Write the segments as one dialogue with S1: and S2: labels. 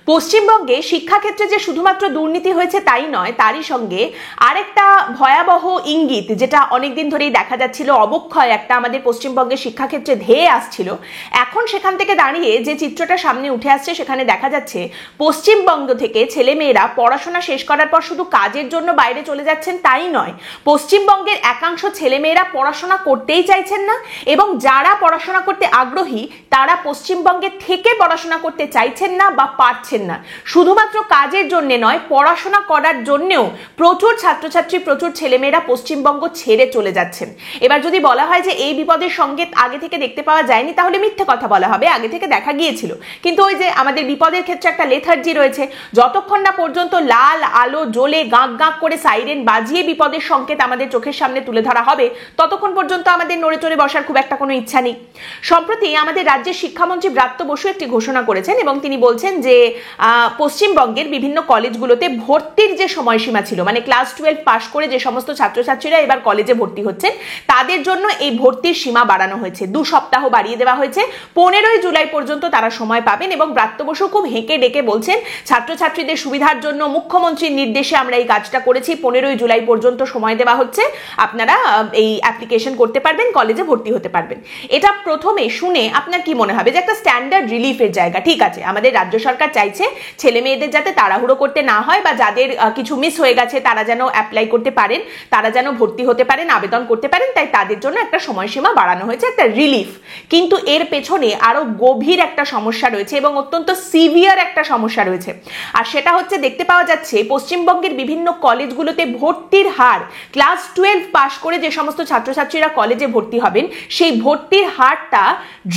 S1: পশ্চিমবঙ্গে শিক্ষাক্ষেত্রে যে শুধুমাত্র দুর্নীতি হয়েছে তাই নয়, তারই সঙ্গে আরেকটা ভয়াবহ ইঙ্গিত যেটা অনেকদিন ধরেই দেখা যাচ্ছিল, অবক্ষয় একটা আমাদের পশ্চিমবঙ্গের শিক্ষাক্ষেত্রে ধেয়ে আসছিল, এখন সেখান থেকে দাঁড়িয়ে যে চিত্রটা সামনে উঠে আসছে সেখানে দেখা যাচ্ছে পশ্চিমবঙ্গ থেকে ছেলেমেয়েরা পড়াশোনা শেষ করার পর শুধু কাজের জন্য বাইরে চলে যাচ্ছেন তাই নয়, পশ্চিমবঙ্গের একাংশ ছেলেমেয়েরা পড়াশোনা করতেই চাইছেন না, এবং যারা পড়াশোনা করতে আগ্রহী তারা পশ্চিমবঙ্গে থেকে পড়াশোনা করতে চাইছেন না বা পারছেন না। শুধুমাত্র কাজের জন্য নয়, পড়াশোনা করার জন্যও প্রচুর ছাত্রছাত্রী, প্রচুর ছেলেমেয়েরা পশ্চিমবঙ্গ ছেড়ে চলে যাচ্ছেন। এবার যদি বলা হয় যে এই বিপদের সংকেত আগে থেকে দেখতে পাওয়া যায়নি, তাহলে মিথ্যে কথা বলা হবে, আগে থেকে দেখা গিয়েছিল। কিন্তু ওই যে আমাদের বিপদের ক্ষেত্রে একটা লেথার্জি রয়েছে, যতক্ষণ না পর্যন্ত লাল আলো জ্বলে গাঁক গাঁক করে সাইরেন বাজিয়ে বিপদের সংকেত আমাদের চোখের সামনে তুলে ধরা হবে, ততক্ষণ পর্যন্ত আমাদের নড়ে চড়ে বসার খুব একটা কোনো ইচ্ছা নেই। সম্প্রতি আমাদের রাজ্যের শিক্ষামন্ত্রী ব্রাত্য বসু একটি ঘোষণা করেছেন এবং তিনি বলছেন যে পশ্চিমবঙ্গের বিভিন্ন কলেজগুলোতে ভর্তির যে সময়সীমা ছিল, মানে ক্লাস 12 পাশ করে যে সমস্ত ছাত্রছাত্রীরা এবার কলেজে ভর্তি হচ্ছেন তাদের জন্য এই ভর্তির সীমা বাড়ানো হয়েছে, 2 সপ্তাহ বাড়িয়ে দেওয়া হয়েছে, 15ই জুলাই পর্যন্ত তারা সময় পাবেন। এবং ব্রাত্য বসু খুব হেঁকে ডেকে বলছেন, ছাত্রছাত্রীদের সুবিধার জন্য মুখ্যমন্ত্রীর নির্দেশে আমরা এই কাজটা করেছি, 15ই জুলাই পর্যন্ত সময় দেওয়া হচ্ছে, আপনারা এই অ্যাপ্লিকেশন করতে পারবেন, কলেজে ভর্তি হতে পারবেন। এটা প্রথমে শুনে আপনার কি মনে হবে যে একটা স্ট্যান্ডার্ড রিলিফের জায়গা? ঠিক আছে, আমাদের রাজ্য সরকার চাইছে ছেলে মেয়েদের যাতে তাড়াহুড়ো করতে না হয়, বা যাদের কিছু মিস হয়ে গেছে তারা যেন অ্যাপ্লাই করতে পারেন, তারা যেন ভর্তি হতে পারেন, আবেদন করতে পারেন, তাই তাদের জন্য একটা সময়সীমা বাড়ানো হয়েছে, একটা রিলিফ। কিন্তু এর পেছনে আরো গভীর একটা সমস্যা রয়েছে এবং অত্যন্ত সিভিয়ার একটা সমস্যা রয়েছে, আর সেটা হচ্ছে দেখতে পাওয়া যাচ্ছে পশ্চিমবঙ্গের বিভিন্ন কলেজগুলোতে ভর্তির হার, ক্লাস 12 পাশ করে যে সমস্ত ছাত্রছাত্রীরা কলেজে ভর্তি হবেন সেই ভর্তির হারটা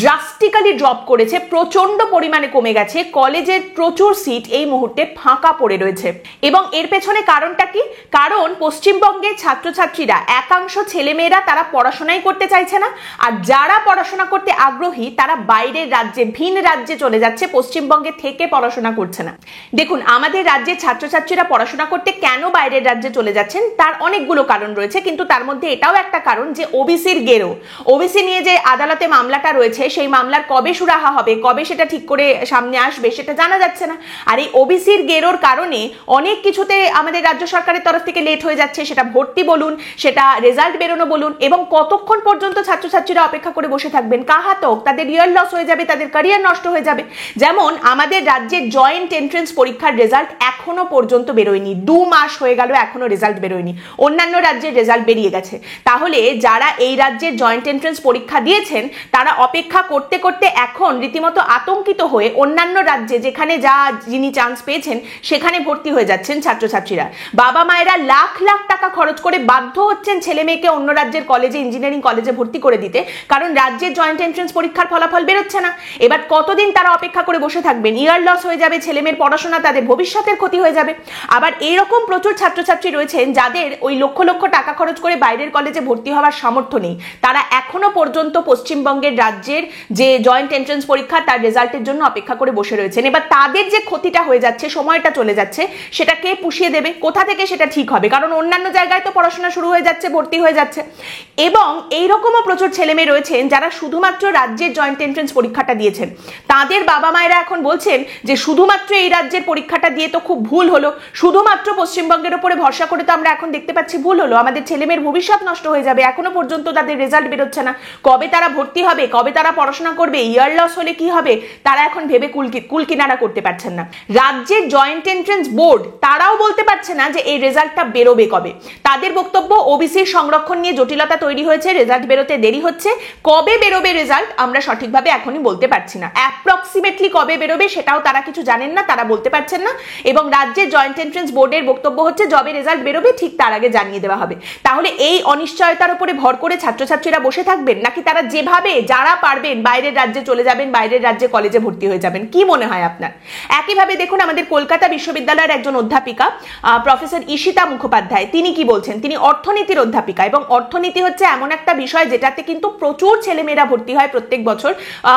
S1: ড্রাস্টিক্যালি ড্রপ করেছে, প্রচন্ড পরিমাণে কমে গেছে, কলেজের প্রচুর সিট এই মুহূর্তে ফাঁকা পড়ে রয়েছে। এবং এর পেছনে কারণটা কি? কারণ পশ্চিমবঙ্গের ছাত্রছাত্রীরা একাংশ ছেলেমেয়েরা তারা পড়াশোনাই করতে চাইছে না, আর যারা পড়াশোনা করতে আগ্রহী তারা বাইরের রাজ্যে, ভিন রাজ্যে চলে যাচ্ছে, পশ্চিমবঙ্গে থেকে পড়াশোনা করছে না। দেখুন, আমাদের রাজ্যের ছাত্রছাত্রীরা পড়াশোনা করতে কেন বাইরের রাজ্যে চলে যাচ্ছেন তার অনেকগুলো কারণ রয়েছে, কিন্তু তার মধ্যে এটাও একটা কারণ যে ওবিসির গেরো, ওবিসি নিয়ে যে আদালতে মামলাটা রয়েছে সেই মামলার কবে সুরাহা হবে, কবে সেটা ঠিক করে সামনে আসবে সেটা জানা যাচ্ছে না। আর এই ওবিসির গেরোর কারণে অনেক কিছুতে আমাদের রাজ্য সরকারের তরফ থেকে লেট হয়ে যাচ্ছে, সেটা ভর্তি বলুন, সেটা রেজাল্ট বেরোনো বলুন। এবং কতক্ষণ পর্যন্ত ছাত্রছাত্রীরা অপেক্ষা করে বসে থাকবেন? কাহাতক, তাদের ইয়ার লস হয়ে যাবে, তাদের ক্যারিয়ার নষ্ট হয়ে যাবে। যেমন আমাদের রাজ্যের জয়েন্ট এন্ট্রেন্স পরীক্ষার রেজাল্ট এখনো পর্যন্ত বেরোয়নি, 2 মাস হয়ে গেল এখনো রেজাল্ট বেরোয়নি, অন্যান্য রাজ্যের রেজাল্ট বেরিয়ে গেছে। তাহলে যারা এই রাজ্যের জয়েন্ট এন্ট্রেন্স পরীক্ষা দিয়েছেন তারা অপেক্ষা করতে করতে এখন রীতিমতো আতঙ্কিত হয়ে অন্যান্য রাজ্যে যেখানে যা যিনি চান্স পেয়েছেন সেখানে ভর্তি হয়ে যাচ্ছেন ছাত্রছাত্রীরা। বাবা মায়েরা লাখ লাখ টাকা খরচ করে বাধ্য হচ্ছেন ছেলে মেয়েকে অন্য রাজ্যের কলেজে, ইঞ্জিনিয়ারিং কলেজে ভর্তি করে দিতে, কারণ রাজ্যের জয়েন্ট এন্ট্রেন্স পরীক্ষার ফলাফল বেরোচ্ছে না। এবার কতদিন তারা অপেক্ষা করে বসে থাকবেন? ইয়ার লস হয়ে যাবে, ছেলে মেয়ের পড়াশোনা, তাদের ভবিষ্যতের ক্ষতি হয়ে যাবে। আবার এইরকম প্রচুর ছাত্রছাত্রী রয়েছেন যাদের ওই লক্ষ লক্ষ টাকা খরচ করে বাইরের কলেজে ভর্তি হওয়ার সামর্থ্য নেই, তারা এখনো পর্যন্ত পশ্চিমবঙ্গের রাজ্যের যে জয়েন্ট এন্ট্রেন্স পরীক্ষা তার রেজাল্টের জন্য অপেক্ষা করে বসে রয়েছেন। এবার তাদের যে ক্ষতিটা হয়ে যাচ্ছে, সময়টা চলে যাচ্ছে, সেটা কে পুষিয়ে দেবে? কোথা থেকে সেটা ঠিক হবে? কারণ অন্যান্য জায়গায় তো পড়াশোনা শুরু হয়ে যাচ্ছে, ভর্তি হয়ে যাচ্ছে। এবং এইরকমও প্রচুর ছেলেমেয়ে রয়েছেন যারা শুধুমাত্র রাজ্যের জয়েন্ট এন্ট্রেন্স পরীক্ষাটা দিয়েছেন, তাদের বাবা মায়েরা এখন বলছেন যে শুধুমাত্র এই রাজ্যের পরীক্ষাটা দিয়ে তো খুব ভুল হলো, শুধুমাত্র পশ্চিমবঙ্গের উপরে ভরসা করে তো আমরা এখন দেখতে পাচ্ছি ভুল হলো, আমাদের ছেলেমেয়ের ভবিষ্যৎ নষ্ট হয়ে যাবে, এখনো পর্যন্ত তাদের রেজাল্ট বেরোচ্ছে না, কবে তারা ভর্তি হবে, কবে তারা পড়াশোনা করবে, ইয়ার লস হলে কি হবে, তারা এখন ভেবে কুলকিনারা করতে পারছেন না। রাজ্যের জয়েন্ট এন্ট্রেন্স বোর্ড তারাও বলতে পারছে না যে এই রেজাল্টটা বেরোবে কবে। তাদের বক্তব্য ওবিসির সংরক্ষণ নিয়ে জটিলতা তৈরি হয়েছে, রেজাল্ট বেরোতে দেরি হচ্ছে, কবে বেরোবে রেজাল্ট আমরা সঠিকভাবে এখনই বলতে পারছি না, অ্যাপ্রক্সিমেটলি কবে বেরোবে সেটাও তারা কিছু জানেন না, তারা বলতে পারছেন না। এবং রাজ্যের জয়েন্ট এন্ট্রেন্স বোর্ডের বক্তব্য হচ্ছে যবে রেজাল্ট বেরোবে ঠিক তার আগে জানিয়ে দেওয়া হবে। তাহলে এই অনিশ্চয়তার উপরে ভর করে ছাত্রছাত্রীরা বসে থাকবেন, নাকি তারা যেভাবে যারা পারবেন বাইরের রাজ্যে চলে যাবেন, বাইরের রাজ্যে কলেজে ভর্তি হয়ে যাবেন? কি মনে হয় আপনার? একইভাবে দেখুন আমাদের কলকাতা বিশ্ববিদ্যালয়ের একজন অধ্যাপিকা প্রফেসর ঈশিতা মুখোপাধ্যায়, তিনি কি বলছেন? তিনি অর্থনীতির অধ্যাপিকা, এবং অর্থনীতি হচ্ছে এমন একটা বিষয় যেটাতে কিন্তু প্রচুর ছেলেমেয়েরা ভর্তি হয় প্রত্যেক বছর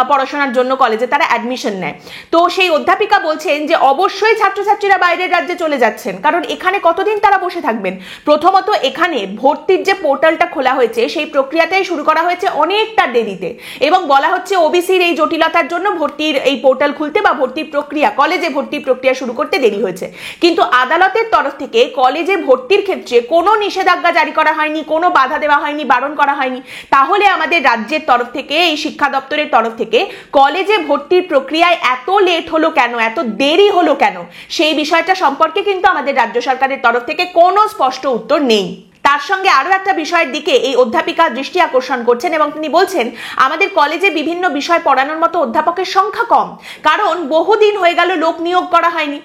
S1: পড়াশোনার জন্য, কলেজে তারা অ্যাডমিশন নেয়। তো সেই অধ্যাপিকা বলছেন যে অবশ্যই ছাত্রছাত্রীরা বাইরের রাজ্যে চলে যাচ্ছেন, কারণ এখানে কতদিন তারা বসে থাকবেন? প্রথমত এখানে ভর্তির যে পোর্টালটা খোলা হয়েছে সেই প্রক্রিয়াটাই শুরু করা হয়েছে অনেকটা দেরিতে, এবং বলা হচ্ছে ওবিসির এই জটিলতার জন্য ভর্তির এই পোর্টাল খুলতে বা ভর্তির প্রক্রিয়া প্রক্রিয়া, কলেজে ভর্তির প্রক্রিয়া শুরু করতে দেরি হয়েছে। কিন্তু আদালতের তরফ থেকে কলেজে ভর্তির ক্ষেত্রে কোনো নিষেধাজ্ঞা জারি করা হয়নি, কোনো বাধা দেওয়া হয়নি, বারণ করা হয়নি। তাহলে আমাদের রাজ্যের তরফ থেকে, এই শিক্ষা দপ্তরের তরফ থেকে কলেজে ভর্তির প্রক্রিয়ায় এত লেট হলো কেন, এত দেরি হলো কেন, সেই বিষয়টা সম্পর্কে কিন্তু আমাদের রাজ্য সরকারের তরফ থেকে কোনো স্পষ্ট উত্তর নেই। তার সঙ্গে আরো একটা বিষয়ের দিকে এই অধ্যাপিকা দৃষ্টি আকর্ষণ করছেন এবং তিনি বলছেন আমাদের কলেজে বিভিন্ন বিষয় পড়ানোর মতো অধ্যাপকের সংখ্যা কম, কারণ বহুদিন হয়ে গেল লোক নিয়োগ করা হয়নি।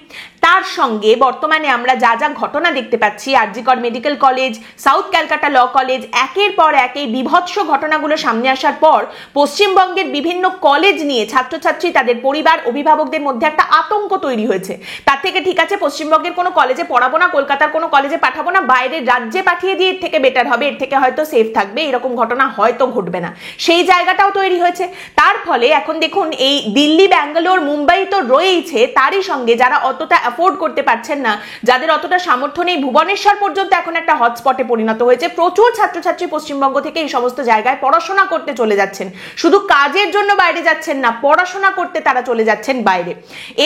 S1: তার সঙ্গে বর্তমানে আমরা যা যা ঘটনা দেখতে পাচ্ছি, RG Kar medical college, south Calcutta law college, একের পর এক এই বিভৎস ঘটনাগুলো সামনে আসার পর পশ্চিমবঙ্গের বিভিন্ন কলেজ নিয়ে ছাত্রছাত্রী, তাদের পরিবার, অভিভাবকদের মধ্যে একটা আতঙ্ক তৈরি হয়েছে। তার থেকে ঠিক আছে পশ্চিমবঙ্গের কোনো কলেজে পড়াবো না, কলকাতার কোনো কলেজে পাঠাবো না, বাইরের রাজ্যে পাঠিয়ে দিয়ে এর থেকে বেটার হবে, এর থেকে হয়তো সেফ থাকবে, এরকম ঘটনা হয়তো ঘটবে না, সেই জায়গাটাও তৈরি হয়েছে। তার ফলে এখন দেখুন এই দিল্লি, ব্যাঙ্গালোর, মুম্বাই তো রয়েইছে, তারই সঙ্গে যারা অতটা অ্যাফোর্ড করতে পারছেন না, যাদের অতটা সামর্থ্য নেই, ভুবনেশ্বর পর্যন্ত এখন একটা হটস্পটে পরিণত হয়েছে। প্রচুর ছাত্রছাত্রী পশ্চিমবঙ্গ থেকে এই সমস্ত জায়গায় পড়াশোনা করতে চলে যাচ্ছেন, শুধু কাজের জন্য বাইরে যাচ্ছেন না, পড়াশোনা করতে তারা চলে যাচ্ছেন বাইরে।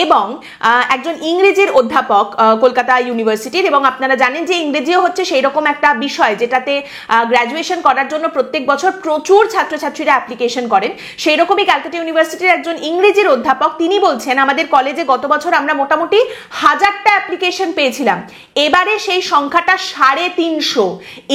S1: এবং একজন ইংরেজির অধ্যাপক কলকাতা ইউনিভার্সিটির, এবং আপনারা জানেন যে ইংরেজিও হচ্ছে সেই রকম একটা বিষয় যেটাতে গ্র্যাজুয়েশন করার জন্য প্রত্যেক বছর প্রচুর ছাত্রছাত্রীরা অ্যাপ্লিকেশন করেন, সেই রকমই ক্যালকাটা ইউনিভার্সিটির একজন ইংরেজির অধ্যাপক তিনি বলছেন আমাদের কলেজে গত বছর আমরা মোটামুটি 1000টা অ্যাপ্লিকেশন পেয়েছিলাম, এবারে সেই সংখ্যাটা 350।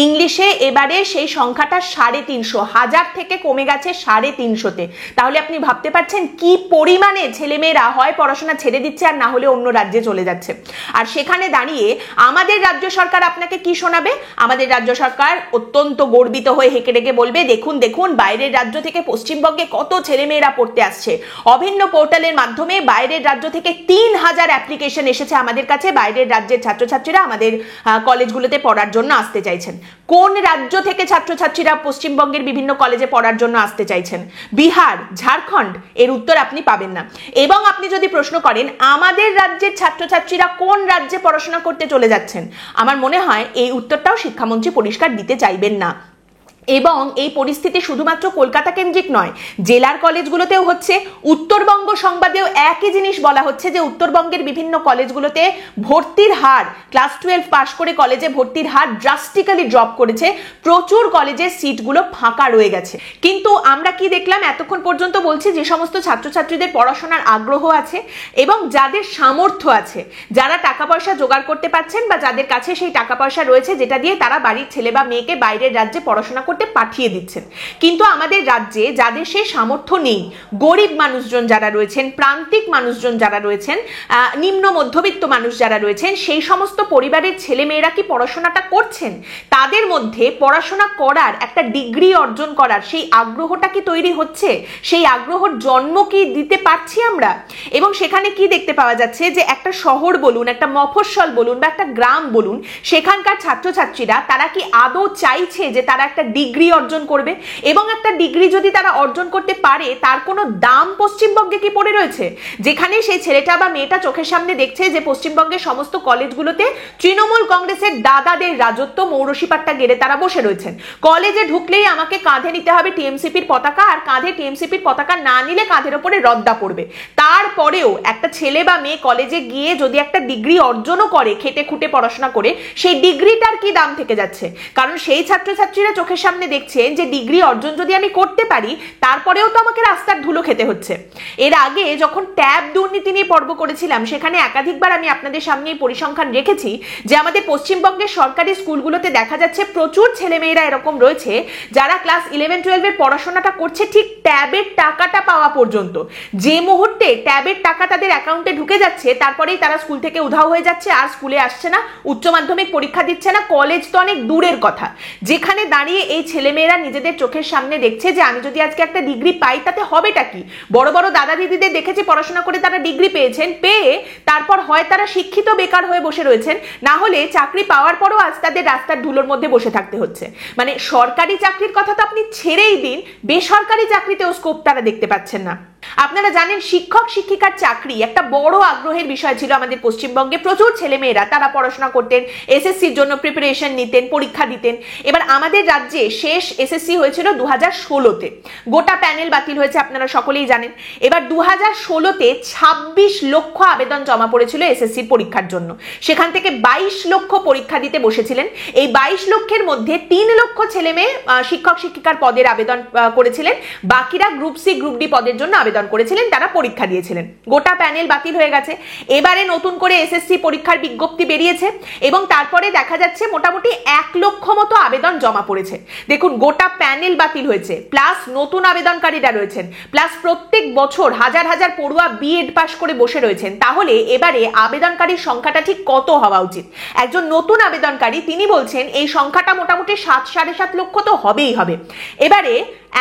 S1: ইংলিশে এবারে সেই সংখ্যাটা 350, 1000 থেকে কমে গেছে 350-তে। তাহলে আপনি ভাবতে পারছেন কি পরিমাণে ছেলেমেয়েরা হয় পড়াশোনা ছেড়ে দিচ্ছে আর না হলে অন্য রাজ্যে চলে যাচ্ছে। আর সেখানে দাঁড়িয়ে আমাদের রাজ্য সরকার আপনাকে কি শোনাবে? আমাদের রাজ্য সরকার অত্যন্ত গর্বিত হয়ে হেঁকে রেখে বলবে দেখুন দেখুন বাইরের রাজ্য থেকে পশ্চিমবঙ্গে কত ছেলেমেয়েরা পড়তে আসছে, অভিন্ন পোর্টালের মাধ্যমে বাইরের রাজ্য থেকে 3000 অ্যাপ্লিকেশন এসেছে আমাদের কাছে, বাইরের রাজ্যের ছাত্রছাত্রীরা আমাদের কলেজগুলোতে পড়ার জন্য আসতে চাইছেন। কোন রাজ্য থেকে ছাত্রছাত্রীরা পশ্চিমবঙ্গের বিভিন্ন কলেজে পড়ার জন্য আসতে চাইছেন? বিহার, ঝাড়খণ্ড? এর উত্তর আপনি পাবেন না। এবং আপনি যদি প্রশ্ন করেন আমাদের রাজ্যের ছাত্রছাত্রীরা কোন রাজ্যে পড়াশোনা করতে চলে যাচ্ছেন, আমার মনে হয় এই উত্তরটাও শিক্ষামন্ত্রী পরিষ্কার দিতে চাইবেন না। এবং এই পরিস্থিতি শুধুমাত্র কলকাতা কেন্দ্রিক নয়, জেলার কলেজগুলোতেও হচ্ছে। উত্তরবঙ্গ সংবাদেও একই জিনিস বলা হচ্ছে যে উত্তরবঙ্গের বিভিন্ন কলেজগুলোতে ভর্তির হার, ক্লাস 12 পাশ করে কলেজে ভর্তির হার ড্রাস্টিক্যালি ড্রপ করেছে, প্রচুর কলেজের সিটগুলো ফাঁকা রয়ে গেছে। কিন্তু আমরা কি দেখলাম এতক্ষণ পর্যন্ত বলছি যে সমস্ত ছাত্রছাত্রীদের পড়াশোনার আগ্রহ আছে এবং যাদের সামর্থ্য আছে, যারা টাকা পয়সা জোগাড় করতে পারছেন বা যাদের কাছে সেই টাকা পয়সা রয়েছে যেটা দিয়ে তারা বাড়ির ছেলে বা মেয়েকে বাইরের রাজ্যে পড়াশোনা করতে পাঠিয়ে দিচ্ছেন। কিন্তু আমাদের রাজ্যে যাদের সেই সামর্থ্য নেই, গরিব মানুষজন যারা রয়েছেন, প্রান্তিক মানুষজন যারা রয়েছেন, নিম্ন মধ্যবিত্ত মানুষ যারা রয়েছেন, সেই সমস্ত পরিবারের ছেলে মেয়েরা কি পড়াশোনাটা করছেন? তাদের মধ্যে পড়াশোনা করার, একটা ডিগ্রি অর্জন করার সেই আগ্রহটা কি তৈরি হচ্ছে? সেই আগ্রহর জন্ম কি দিতে পারছি আমরা? এবং সেখানে কি দেখতে পাওয়া যাচ্ছে যে একটা শহর বলুন, একটা মফস্বল বলুন বা একটা গ্রাম বলুন, সেখানকার ছাত্রছাত্রীরা তারা কি আদৌ চাইছে যে তারা একটা ডিগ্রি অর্জন করবে? এবং একটা ডিগ্রি যদি তারা অর্জন করতে পারে তার কোনো দাম পশ্চিমবঙ্গে কি পড়ে রয়েছে? যেখানে সেই ছেলেটা বা মেয়েটা চোখের সামনে দেখছে যে পশ্চিমবঙ্গের সমস্ত কলেজগুলোতে তৃণমূল কংগ্রেসের দাদাদের রাজত্ব, মৌরসিপাট্টা গেড়ে তারা বসে রয়েছেন। কলেজে ঢুকলেই আমাকে কাঁধে নিতে হবে টিএমসিপির পতাকা, আর কাঁধে টিএমসিপির পতাকা না নিলে কাঁধের ওপরে রদ্দা পড়বে। তারপরেও একটা ছেলে বা মেয়ে কলেজে গিয়ে যদি একটা ডিগ্রি অর্জনও করে, খেটে খুঁটে পড়াশোনা করে, সেই ডিগ্রিটার কি দাম থেকে যাচ্ছে? কারণ সেই ছাত্রছাত্রীরা চোখের সামনে দেখছেন যে ডিগ্রি অর্জন যদি আমি করতে পারি তারপরেও তো আমাকে রাস্তার ধুলো খেতে হচ্ছে। এর আগে যখন ট্যাব দুর্নীতি নিয়ে পর্ব করেছিলাম সেখানে একাধিকবার আমি আপনাদের সামনে এই পরিসংখ্যান রেখেছি যে আমাদের পশ্চিমবঙ্গের সরকারি স্কুলগুলোতে দেখা যাচ্ছে প্রচুর ছেলেমেয়েরা এরকম রয়েছে যারা ক্লাস 11-12 পড়াশোনাটা করছে ঠিক ট্যাবের টাকাটা পাওয়া পর্যন্ত। যে মুহূর্তে ট্যাবের টাকা তাদের অ্যাকাউন্টে ঢুকে যাচ্ছে তারপরেই তারা স্কুল থেকে উধাও হয়ে যাচ্ছে, আর স্কুলে আসছে না, উচ্চ মাধ্যমিক পরীক্ষা দিচ্ছে না, কলেজ তো অনেক দূরের কথা। যেখানে দাঁড়িয়ে এই ছেলেমেয়েরা নিজেদের চোখের সামনে দেখছে যে আমি যদি আজকে একটা ডিগ্রি পাই তাতে হবেটা কি? বড় বড় দাদা দিদিদের দেখেছি পড়াশোনা করে তারা ডিগ্রি পেয়েছেন, পেয়ে তারপর হয় তারা শিক্ষিত বেকার হয়ে বসে রয়েছেন, না হলে চাকরি পাওয়ার পরও আজ তাদের রাস্তার ধুলোর মধ্যে বসে থাকতে হচ্ছে। মানে সরকারি চাকরির কথা তো আপনি ছেড়েই দিন, বেসরকারি চাকরিতেও স্কোপ তারা দেখতে পাচ্ছেন না। আপনারা জানেন শিক্ষক শিক্ষিকার চাকরি একটা বড় আগ্রহের বিষয় ছিল আমাদের পশ্চিমবঙ্গে। প্রচুর ছেলেমেয়েরা তারা পড়াশোনা করতেন, এসএসসির জন্য প্রিপারেশন নিতেন, পরীক্ষা দিতেন। এবার আমাদের রাজ্যে শেষ এসএসসি হয়েছিল 2016-তে, গোটা প্যানেল বাতিল হয়েছে আপনারা সকলেই জানেন। এবার 2016-তে 26 লক্ষ আবেদন জমা পড়েছিল এসএসসির পরীক্ষার জন্য, সেখান থেকে 22 লক্ষ পরীক্ষা দিতে বসেছিলেন। এই 22 লক্ষের মধ্যে 3 লক্ষ ছেলে মেয়ে শিক্ষক শিক্ষিকার পদের আবেদন করেছিলেন, বাকিরা গ্রুপ সি গ্রুপ ডি পদের জন্য আবেদন করেছিলেন, তারা পরীক্ষা দিয়েছিলেন। গোটা প্যানেল বাতিল হয়ে গেছে। এবারে নতুন করে এসএসসি পরীক্ষার বিজ্ঞপ্তি বেরিয়েছে এবং তারপরে দেখা যাচ্ছে মোটামুটি 1 লক্ষ মতো আবেদন জমা পড়েছে। দেখুন, গোটা প্যানেল বাতিল হয়েছে, প্লাস নতুন আবেদনকারীরা রয়েছেন, প্লাস প্রত্যেক বছর হাজার হাজার পড়ুয়া বিএড পাশ করে বসে রয়েছেন। তাহলে এবারে আবেদনকারীর সংখ্যাটা ঠিক কত হওয়া উচিত? একজন নতুন আবেদনকারী তিনি বলছেন এই সংখ্যাটা মোটামুটি 7-7.5 লক্ষ তো হবেই হবে। এবারে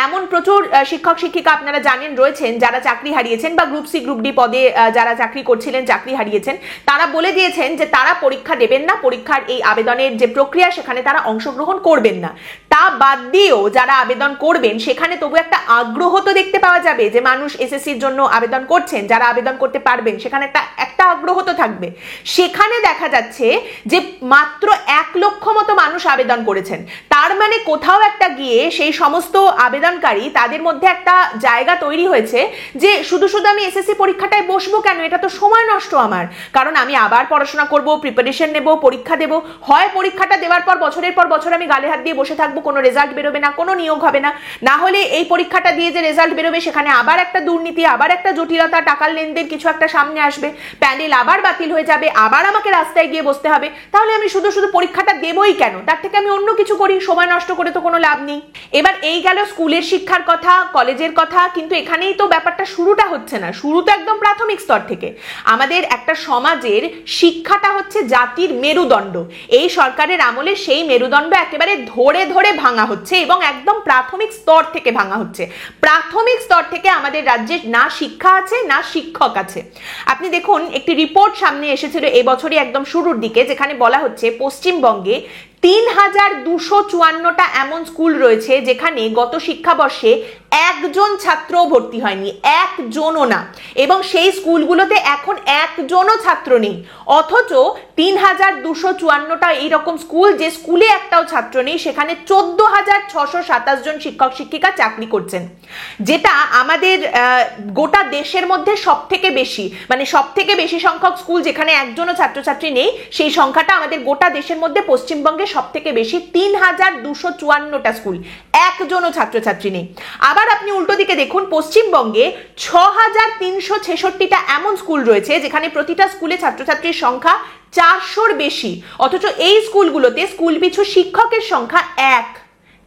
S1: এমন প্রচুর শিক্ষক শিক্ষিকা আপনারা জানেন রয়েছেন যারা চাকরি হারিয়েছেন বা গ্রুপ সি গ্রুপ ডি পদে যারা চাকরি করছিলেন চাকরি হারিয়েছেন, তারা বলে দিয়েছেন যে তারা পরীক্ষা দেবেন না, পরীক্ষার এই আবেদনের যে প্রক্রিয়া সেখানে তারা অংশগ্রহণ করবেন না। তা বাদ দিয়েও যারা আবেদন করবেন সেখানে তবু একটা আগ্রহ তো দেখতে পাওয়া যাবে যে মানুষ এসএসসির জন্য আবেদন করছেন, যারা আবেদন করতে পারবেন সেখানে একটা আগ্রহ তো থাকবে। সেখানে দেখা যাচ্ছে যে মাত্র 1 লক্ষ মতো মানুষ আবেদন করেছেন। তার মানে কোথাও একটা গিয়ে সেই সমস্ত আবেদনকারী তাদের মধ্যে একটা জায়গা তৈরি হয়েছে যে শুধু শুধু আমি এসএসসি পরীক্ষাটায় বসবো কেন, এটা তো সময় নষ্ট আমার, কারণ আমি আবার পড়াশোনা করব, প্রিপারেশন নেব, পরীক্ষা দেব। হয় পরীক্ষাটা দেওয়ার পর বছরের পর বছর আমি গালে হাত দিয়ে বসে থাকবো, কোনো রেজাল্ট বেরোবে না, কোনো নিয়োগ হবে না, না হলে এই পরীক্ষাটা দিয়ে যে রেজাল্ট বেরোবে সেখানে আবার একটা দুর্নীতি, আবার একটা জটিলতা, টাকার লেনদেন কিছু একটা সামনে আসবে, প্যানেল আবার বাতিল হয়ে যাবে, আবার আমাকে রাস্তায় গিয়ে বসতে হবে। তাহলে আমি শুধু শুধু পরীক্ষাটা দেবই কেন? তার থেকে আমি অন্য কিছু করি, সময় নষ্ট করে তো কোনো লাভ নেই। এবার এই গেল স্কুলের শিক্ষার কথা, কলেজের কথা, কিন্তু এখানেই তো ব্যাপারটা শুরুটা হচ্ছে না। শুরু তো একদম প্রাথমিক স্তর থেকে। আমাদের একটা সমাজের শিক্ষাটা হচ্ছে জাতির মেরুদণ্ড। এই সরকারের আমলে সেই মেরুদণ্ড একেবারে ধরে ধরে ভাঙা হচ্ছে এবং একদম প্রাথমিক স্তর থেকে ভাঙা হচ্ছে। প্রাথমিক স্তর থেকে আমাদের রাজ্যে না শিক্ষা আছে না শিক্ষক আছে। আপনি দেখুন, একটি রিপোর্ট সামনে এসেছিল এবছরই একদম শুরুর দিকে, যেখানে বলা হচ্ছে পশ্চিমবঙ্গে 3254টা এমন স্কুল রয়েছে যেখানে গত শিক্ষাবর্ষে একজন ছাত্র ভর্তি হয়নি, একজনও না, এবং সেই স্কুলগুলোতে এখন একজনও ছাত্র নেই। অথচ 3254টা এইরকম স্কুল, যে স্কুলে একটাও ছাত্র নেই, সেখানে 14,627 জন শিক্ষক শিক্ষিকা চাকরি করছেন, যেটা আমাদের গোটা দেশের মধ্যে সব থেকে বেশি, মানে সব থেকে বেশি সংখ্যক স্কুল যেখানে একজনও ছাত্রছাত্রী নেই, সেই সংখ্যাটা আমাদের গোটা দেশের মধ্যে পশ্চিমবঙ্গে সব থেকে বেশি। 3254টা স্কুল, একজনও ছাত্রছাত্রী নেই। আবার আপনি উল্টো দিকে দেখুন, পশ্চিমবঙ্গে 6366টা এমন স্কুল রয়েছে যেখানে প্রতিটা স্কুলে ছাত্রছাত্রীর সংখ্যা 400-র বেশি, অথচ এই স্কুলগুলোতে স্কুল পিছু শিক্ষকের সংখ্যা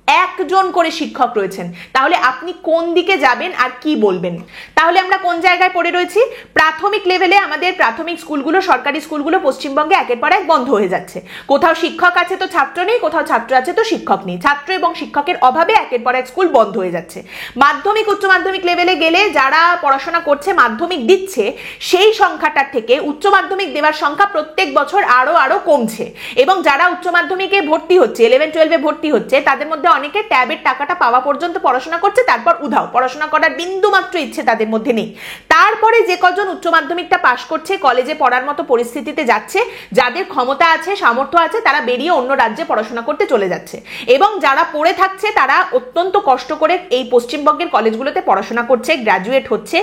S1: একজন করে শিক্ষক রয়েছেন। তাহলে আপনি কোন দিকে যাবেন আর কি বলবেন? তাহলে আমরা কোন জায়গায় পড়ে রয়েছি? প্রাথমিক লেভেলে আমাদের প্রাথমিক স্কুলগুলো, সরকারি স্কুলগুলো পশ্চিমবঙ্গে একের পর এক বন্ধ হয়ে যাচ্ছে। কোথাও শিক্ষক আছে তো ছাত্র নেই, কোথাও ছাত্র আছে তো শিক্ষক নেই। ছাত্র এবং শিক্ষকের অভাবে একের পর এক স্কুল বন্ধ হয়ে যাচ্ছে। মাধ্যমিক উচ্চ মাধ্যমিক লেভেলে গেলে যারা পড়াশোনা করছে, মাধ্যমিক দিচ্ছে, সেই সংখ্যাটার থেকে উচ্চ মাধ্যমিক দেওয়ার সংখ্যা প্রত্যেক বছর আরো কমছে। এবং যারা উচ্চ মাধ্যমিকে ভর্তি হচ্ছে, 11-12-এ ভর্তি হচ্ছে, তাদের মধ্যে অনেকে ট্যাবের টাকাটা পাওয়া পর্যন্ত পড়াশোনা করছে, তারপর উধাও, পড়াশোনা করার বিন্দু মাত্র ইচ্ছে তাদের মধ্যে নেই। তারপরে যে কজন উচ্চ মাধ্যমিকটা পাশ করছে, কলেজে পড়ার মতো পরিস্থিতিতে যাচ্ছে, যাদের ক্ষমতা আছে, সামর্থ্য আছে, তারা বেরিয়ে অন্য রাজ্যে পড়াশোনা করতে চলে যাচ্ছে। এবং যারা পড়ে থাকছে তারা অত্যন্ত কষ্ট করে এই পশ্চিমবঙ্গের কলেজগুলোতে পড়াশোনা করছে, গ্র্যাজুয়েট হচ্ছে।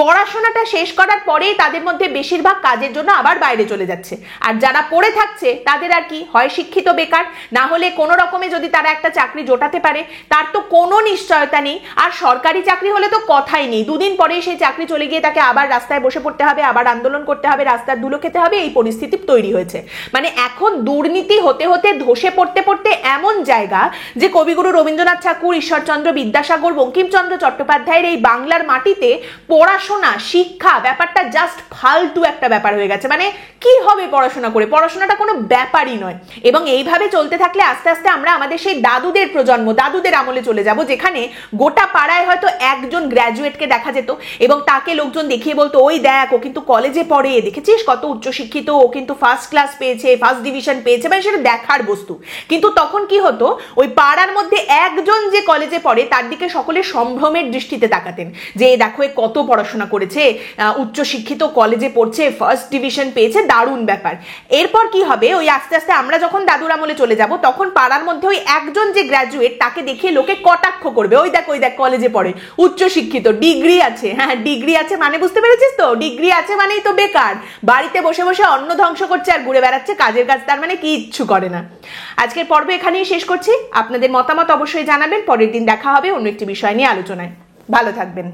S1: পড়াশোনাটা শেষ করার পরেই তাদের মধ্যে বেশিরভাগ কাজের জন্য আবার বাইরে চলে যাচ্ছে। আর যারা পড়ে থাকছে তাদের আর কি, হয় শিক্ষিত বেকার, না হলে কোনো রকমে যদি তারা একটা চাকরি জোটাতে পারে, তার তো কোনো নিশ্চয়তা নেই। আর সরকারি চাকরি হলে তো কথাই নেই, দুদিন পরেই সেই চাকরি চলে গিয়ে তাকে আবার রাস্তায় বসে পড়তে হবে, আবার আন্দোলন করতে হবে, রাস্তার ধুলো খেতে হবে, এই পরিস্থিতি তৈরি হয়েছে। মানে এখন দুর্নীতি হতে হতে, ধসে পড়তে পড়তে এমন জায়গা যে কবিগুরু রবীন্দ্রনাথ ঠাকুর, ঈশ্বরচন্দ্র বিদ্যাসাগর, বঙ্কিমচন্দ্র চট্টোপাধ্যায়ের এই বাংলার মাটিতে পড়াশোনা পড়াশোনা শিক্ষা ব্যাপারটা জাস্ট ফালতু একটা ব্যাপার হয়ে গেছে। মানে কি হবে পড়াশোনা করে, পড়াশোনাটা কোনো ব্যাপারই নয়। এবং এইভাবে চলতে থাকলে আস্তে আস্তে আমরা আমাদের সেই দাদুদের প্রজন্ম, দাদুদের আমলে চলে যাব, যেখানে গোটা পাড়ায় হয়তো একজন গ্র্যাজুয়েটকে দেখা যেত এবং তাকে লোকজন দেখিয়ে বলতো ওই দেখ ও কিন্তু কলেজে পড়ে, দেখেছিস কত উচ্চশিক্ষিত, ও কিন্তু ফার্স্ট ক্লাস পেয়েছে, ফার্স্ট ডিভিশন পেয়েছে, মানে সেটা দেখার বস্তু। কিন্তু তখন কি হতো, ওই পাড়ার মধ্যে একজন যে কলেজে পড়ে তার দিকে সকলে সম্ভ্রমের দৃষ্টিতে তাকাতেন যে দেখো এ কত পড়াশোনা করেছে, উচ্চশিক্ষিত, কলেজে পড়ছে, ফার্স্ট ডিভিশন পেয়েছে, দারুণ ব্যাপার। এরপর কি হবে, ওই আস্তে আস্তে আমরা যখন দাদুর আমলে চলে যাব তখন পাড়ার মধ্যে ওই একজন যে গ্র্যাজুয়েট তাকে দেখিয়ে লোকে কটাক্ষ করবে, ওই দেখ কলেজে পড়ে, উচ্চশিক্ষিত, ডিগ্রি আছে। হ্যাঁ, ডিগ্রি আছে মানে বুঝতে পেরেছিস তো, ডিগ্রি আছে মানেই তো বেকার, বাড়িতে বসে বসে অন্ন ধ্বংস করছে আর ঘুরে বেড়াচ্ছে, কাজের কাজ তার মানে কিচ্ছু করে না। আজকের পর্ব এখানেই শেষ করছি। আপনাদের মতামত অবশ্যই জানাবেন। পরের দিন দেখা হবে অন্য একটি বিষয় নিয়ে আলোচনায়। ভালো থাকবেন।